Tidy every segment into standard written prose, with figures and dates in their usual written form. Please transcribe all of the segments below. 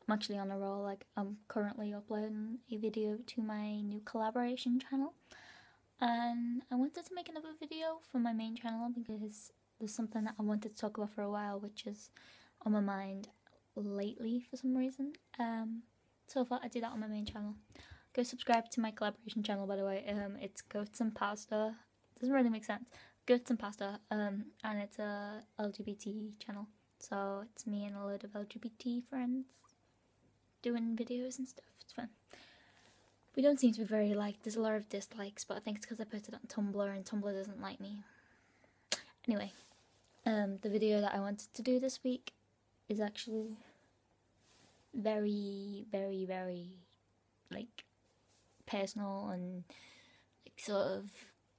I'm actually on a roll. Like, I'm currently uploading a video to my new collaboration channel, and I wanted to make another video for my main channel because there's something that I wanted to talk about for a while, which is on my mind lately for some reason. So I thought I'd do that on my main channel. Go subscribe to my collaboration channel, by the way. It's Goats and Pasta. Doesn't really make sense. Goats and Pasta. And it's a LGBT channel. So it's me and a load of LGBT friends doing videos and stuff. It's fun. We don't seem to be very liked. There's a lot of dislikes, but I think it's because I put it on Tumblr and Tumblr doesn't like me. Anyway, the video that I wanted to do this week is actually very, very, very, like, personal and, like, sort of,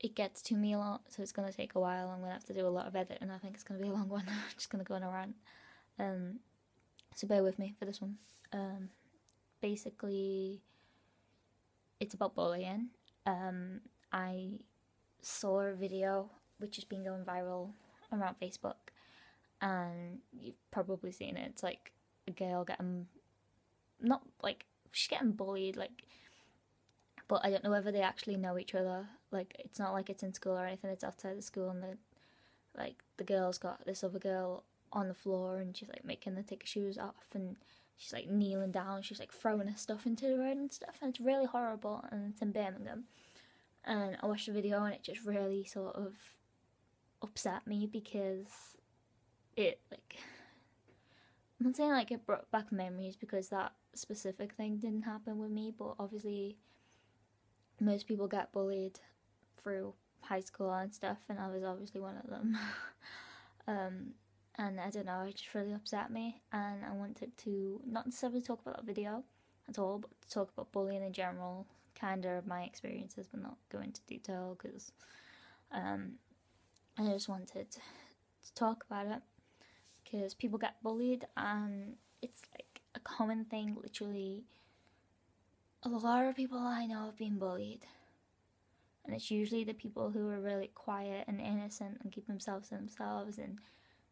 it gets to me a lot, so it's going to take a while. I'm going to have to do a lot of editing. I think it's going to be a long one. I'm just going to go on a rant. So bear with me for this one. Basically, it's about bullying. I saw a video which has been going viral around Facebook, and you've probably seen it. It's like a girl getting, not like, she's getting bullied, like, but I don't know whether they actually know each other. Like, it's not like it's in school or anything, it's outside the school, and the girl's got this other girl on the floor, and she's like making her take her shoes off, and she's like kneeling down, she's like throwing her stuff into the road and stuff, and it's really horrible, and it's in Birmingham. And I watched the video, and it just really sort of upset me because it, like, I'm not saying like it brought back memories because that specific thing didn't happen with me, but obviously most people get bullied through high school and stuff, and I was obviously one of them. And I don't know, it just really upset me, and I wanted to not necessarily talk about that video at all, but to talk about bullying in general, kind of my experiences, but not go into detail, because I just wanted to talk about it, because people get bullied, and it's like a common thing. Literally, a lot of people I know have been bullied, and it's usually the people who are really quiet and innocent and keep themselves to themselves, and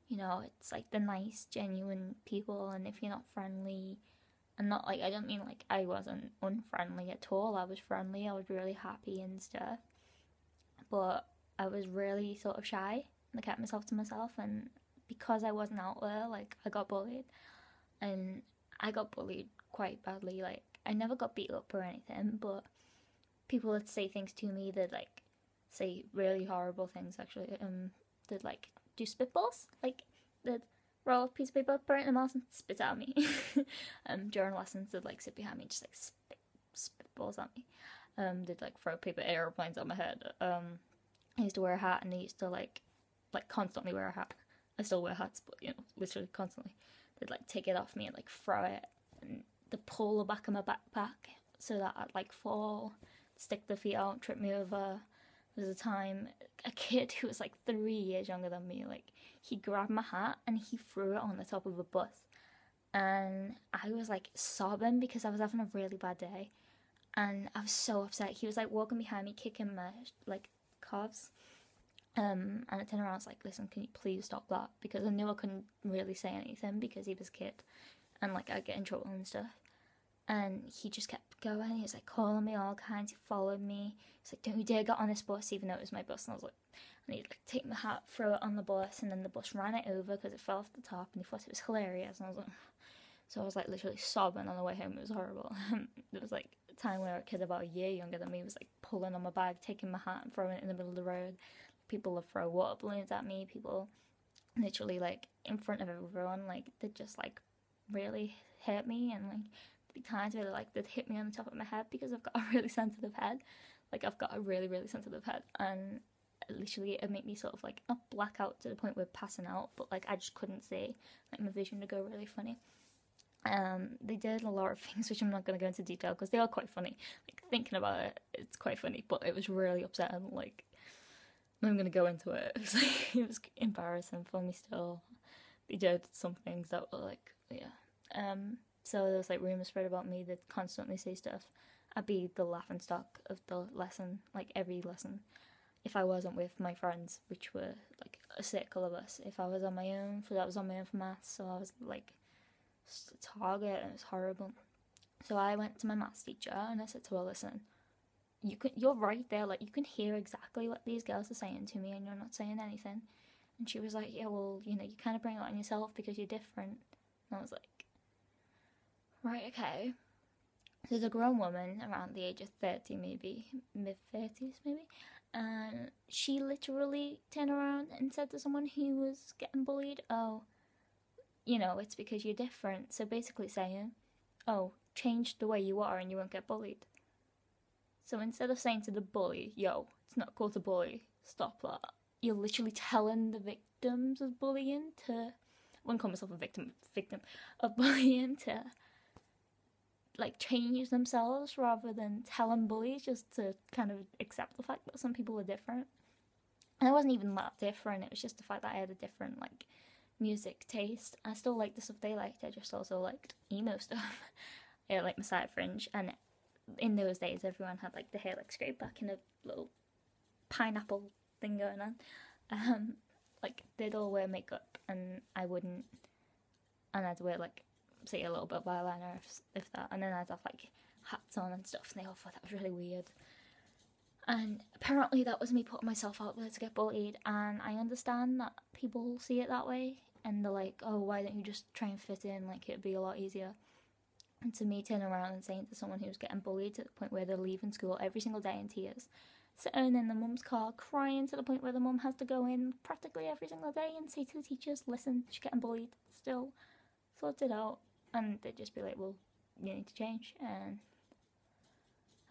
you know, it's like the nice, genuine people. And if you're not friendly, and not like, I don't mean like I wasn't unfriendly at all, I was friendly, I was really happy and stuff, but I was really sort of shy, and I kept myself to myself, and because I wasn't out there, like, I got bullied, and I got bullied quite badly. Like, I never got beat up or anything, but people would say things to me that, like, say really horrible things, actually. That, like, do spitballs, like, they'd roll a piece of paper, burn it in the mouth, and spit at me. During lessons, they'd, like, sit behind me and just, like, spitballs at me. They'd, like, throw paper airplanes at my head. I used to wear a hat, and I used to, like, constantly wear a hat. I still wear hats, but, you know, literally constantly. They'd, like, take it off me and, like, throw it, and they'd pull the back of my backpack so that I'd, like, fall, stick the feet out, trip me over. There was a time, a kid who was, like, 3 years younger than me, like, he grabbed my hat and he threw it on the top of a bus. And I was, like, sobbing because I was having a really bad day. And I was so upset. He was, like, walking behind me, kicking my, like, calves. And I turned around and was like, listen, can you please stop that? Because I knew I couldn't really say anything because he was a kid, and, like, I'd get in trouble and stuff. And he just kept going. He was, like, calling me all kinds. He followed me. He's like, don't you dare get on this bus, even though it was my bus. And I was like, and he'd, like, take my hat, throw it on the bus, and then the bus ran it over because it fell off the top, and he thought it was hilarious. And I was like, so I was, like, literally sobbing on the way home. It was horrible. There was, like, a time where a kid about a year younger than me was, like, pulling on my bag, taking my hat and throwing it in the middle of the road. People would throw water balloons at me. People literally, like, in front of everyone, like, they'd just, like, really hurt me, and, like, there'd be times where, like, they'd hit me on the top of my head because I've got a really sensitive head. Like, I've got a really, really sensitive head, and literally it'd make me sort of, like, not black out to the point where passing out, but, like, I just couldn't see, like, my vision would go really funny. They did a lot of things which I'm not going to go into detail because they are quite funny. Like, thinking about it, it's quite funny, but it was really upsetting. Like, I'm going to go into it. It was, like, it was embarrassing for me still. They did some things that were, like, yeah. So there was, like, rumours spread about me that constantly say stuff. I'd be the laughing stock of the lesson, like, every lesson. If I wasn't with my friends, which were, like, a circle of us. If I was on my own, so that was on my own for maths, so I was, like, target, and it was horrible. So I went to my maths teacher and I said to her, listen, you're right there, like you can hear exactly what these girls are saying to me and you're not saying anything. And she was like, yeah, well, you kind of bring it on yourself because you're different. And I was like, right, okay. There's a grown woman around the age of 30, maybe, mid-30s maybe, and she literally turned around and said to someone who was getting bullied, oh, it's because you're different. So basically saying, oh, change the way you are and you won't get bullied. So instead of saying to the bully, yo, it's not cool to bully, stop that, you're literally telling the victims of bullying to, I wouldn't call myself a victim of bullying, to like change themselves rather than telling bullies just to kind of accept the fact that some people are different. And I wasn't even that different, it was just the fact that I had a different like music taste. I still liked the stuff they liked, I just also liked emo stuff. I like Messiah Fringe, and in those days everyone had like the hair like scraped back in a little pineapple thing going on. Like they'd all wear makeup and I wouldn't, and I'd wear like say a little bit of eyeliner if that, and then I'd have like hats on and stuff, and they all thought that was really weird. And apparently that was me putting myself out there to get bullied, and I understand that people see it that way and they're like, oh, why don't you just try and fit in, like it'd be a lot easier. And to me, turning around and saying to someone who's getting bullied to the point where they're leaving school every single day in tears, sitting in the mum's car crying to the point where the mum has to go in practically every single day and say to the teachers, listen, she's getting bullied still, sort it out. And they'd just be like, well, you need to change. And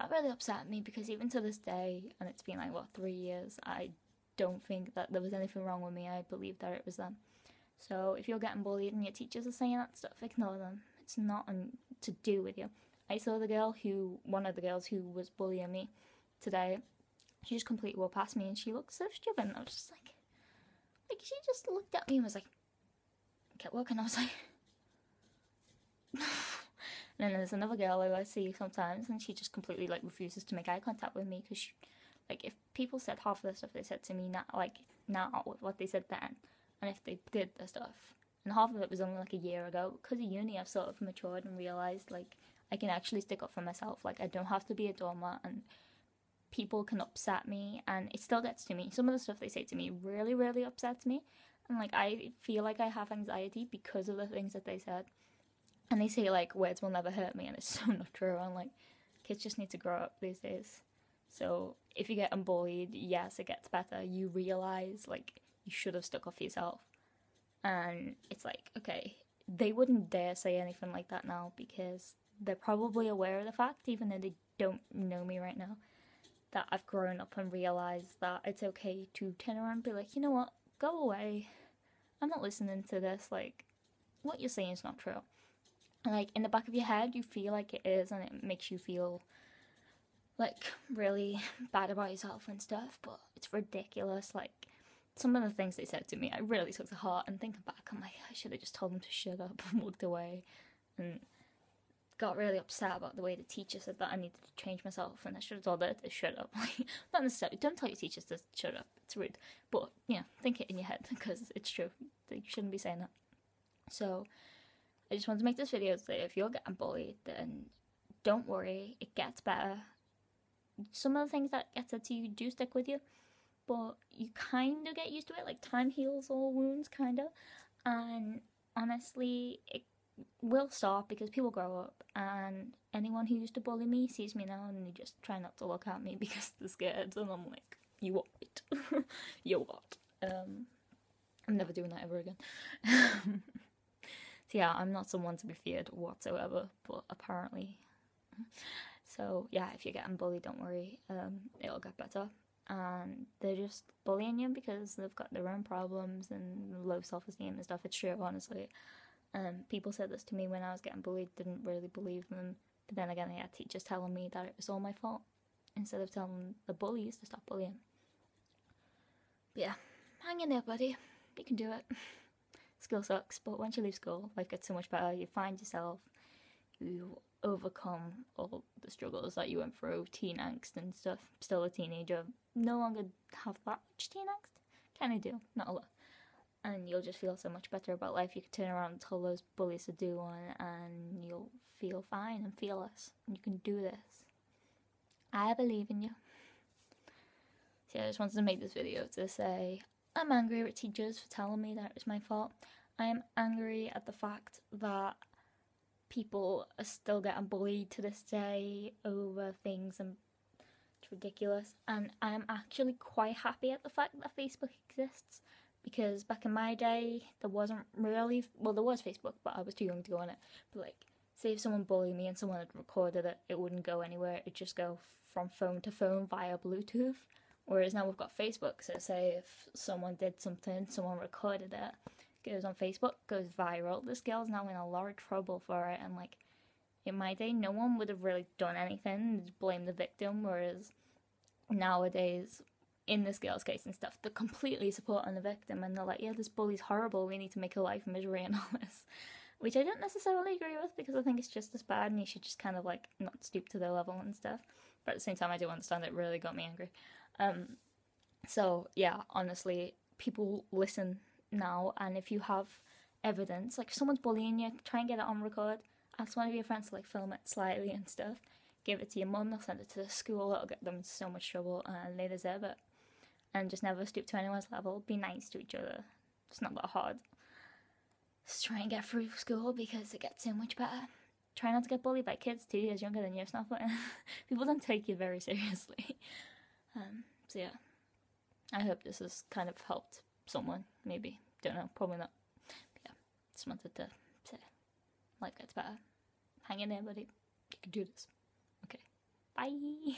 that really upset me, because even to this day, and it's been like, 3 years, I don't think that there was anything wrong with me. I believe that it was them. So if you're getting bullied and your teachers are saying that stuff, ignore them. It's not to do with you. I saw one of the girls who was bullying me today, she just completely walked past me and she looked so stupid. I was just like she just looked at me and was like, kept walking. I was like, and then there's another girl who I see sometimes, and she just completely like refuses to make eye contact with me, because like if people said half of the stuff they said to me now with what they said then, and if they did the stuff, and half of it was only like a year ago, because of uni I've sort of matured and realised like I can actually stick up for myself. Like I don't have to be a doormat, and people can upset me and it still gets to me. Some of the stuff they say to me really, really upsets me, and like I feel like I have anxiety because of the things that they said. And they say, like, words will never hurt me, and it's so not true. And, like, kids just need to grow up these days. So, if you get bullied, yes, it gets better. You realise, like, you should have stuck up for yourself. And it's like, okay, they wouldn't dare say anything like that now, because they're probably aware of the fact, even though they don't know me right now, that I've grown up and realised that it's okay to turn around and be like, you know what, go away. I'm not listening to this. Like, what you're saying is not true. Like, in the back of your head, you feel like it is, and it makes you feel, like, really bad about yourself and stuff, but it's ridiculous. Like, some of the things they said to me, I really took to heart, and thinking back, I'm like, I should have just told them to shut up and walked away, and got really upset about the way the teacher said that I needed to change myself, and I should have told her to shut up. Not necessarily, don't tell your teachers to shut up, it's rude, but, think it in your head, because it's true, you shouldn't be saying that. So, I just want to make this video to say, if you're getting bullied, then don't worry, it gets better. Some of the things that get said to you do stick with you, but you kind of get used to it, like time heals all wounds, kind of. And honestly, it will stop because people grow up, and anyone who used to bully me sees me now and they just try not to look at me because they're scared, and I'm like, you what? You what? I'm never doing that ever again. So yeah, I'm not someone to be feared whatsoever, but apparently. So yeah, if you're getting bullied, don't worry, it'll get better. And they're just bullying you because they've got their own problems and low self-esteem and stuff. It's true, honestly. People said this to me when I was getting bullied, didn't really believe them. But then again, I had teachers telling me that it was all my fault, instead of telling the bullies to stop bullying. But yeah, hang in there, buddy. You can do it. School sucks, but once you leave school, life gets so much better. You find yourself, you overcome all the struggles that you went through, teen angst and stuff. Still a teenager, no longer have that much teen angst. Kind of do, not a lot. and you'll just feel so much better about life. You can turn around and tell those bullies to do one, and you'll feel fine and fearless. And you can do this. I believe in you. So yeah, I just wanted to make this video to say I'm angry with teachers for telling me that it was my fault. I am angry at the fact that people are still getting bullied to this day over things, and it's ridiculous. And I'm actually quite happy at the fact that Facebook exists, because back in my day there wasn't really, well, there was Facebook, but I was too young to go on it. But like, say if someone bullied me and someone had recorded it, it wouldn't go anywhere. It'd just go from phone to phone via Bluetooth. Whereas now we've got Facebook, so say if someone did something, someone recorded it, goes on Facebook, goes viral. This girl's now in a lot of trouble for it, and like, in my day, no one would have really done anything, just blame the victim, whereas nowadays, in this girl's case and stuff, they're completely supporting the victim, and they're like, yeah, this bully's horrible, we need to make her life misery and all this. Which I don't necessarily agree with, because I think it's just as bad, and you should just kind of like not stoop to their level and stuff. But at the same time, I do understand it really got me angry. So yeah, honestly, people listen now, and if you have evidence, like if someone's bullying you, try and get it on record. Ask one of your friends to like film it slightly and stuff. Give it to your mum, they'll send it to the school, it'll get them in so much trouble, and they deserve it. And just never stoop to anyone's level. Be nice to each other. It's not that hard. Just try and get through school, because it gets so much better. Try not to get bullied by kids 2 years younger than you. It's not fun. People don't take you very seriously. So yeah, I hope this has kind of helped someone, maybe. Don't know, probably not. But yeah, just wanted to say life gets better. Hang in there, buddy. You can do this. Okay, bye.